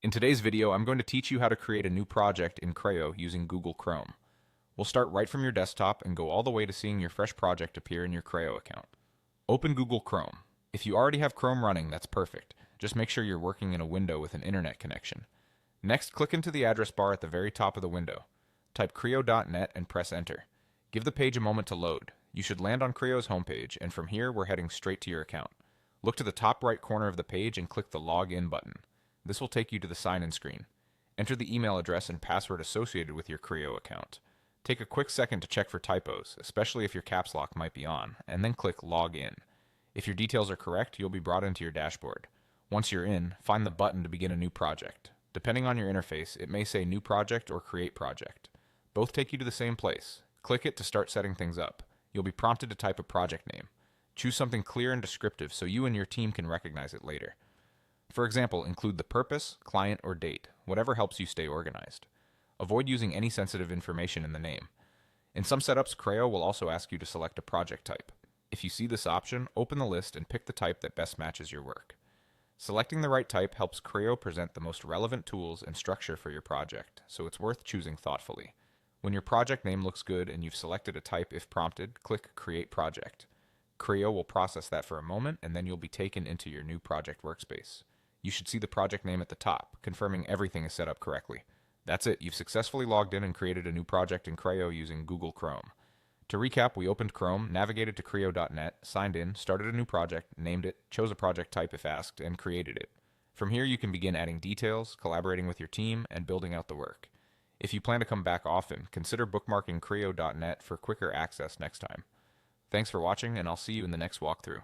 In today's video, I'm going to teach you how to create a new project in Kreo using Google Chrome. We'll start right from your desktop and go all the way to seeing your fresh project appear in your Kreo account. Open Google Chrome. If you already have Chrome running, that's perfect. Just make sure you're working in a window with an internet connection. Next, click into the address bar at the very top of the window. Type Kreo.net and press enter. Give the page a moment to load. You should land on Kreo's homepage, and from here, we're heading straight to your account. Look to the top right corner of the page and click the Login button. This will take you to the sign-in screen. Enter the email address and password associated with your Kreo account. Take a quick second to check for typos, especially if your caps lock might be on, and then click Log In. If your details are correct, you'll be brought into your dashboard. Once you're in, find the button to begin a new project. Depending on your interface, it may say New Project or Create Project. Both take you to the same place. Click it to start setting things up. You'll be prompted to type a project name. Choose something clear and descriptive so you and your team can recognize it later. For example, include the purpose, client, or date, whatever helps you stay organized. Avoid using any sensitive information in the name. In some setups, Kreo will also ask you to select a project type. If you see this option, open the list and pick the type that best matches your work. Selecting the right type helps Kreo present the most relevant tools and structure for your project, so it's worth choosing thoughtfully. When your project name looks good and you've selected a type if prompted, click Create Project. Kreo will process that for a moment, and then you'll be taken into your new project workspace. You should see the project name at the top, confirming everything is set up correctly. That's it, you've successfully logged in and created a new project in Kreo using Google Chrome. To recap, we opened Chrome, navigated to Kreo.net, signed in, started a new project, named it, chose a project type if asked, and created it. From here, you can begin adding details, collaborating with your team, and building out the work. If you plan to come back often, consider bookmarking Kreo.net for quicker access next time. Thanks for watching, and I'll see you in the next walkthrough.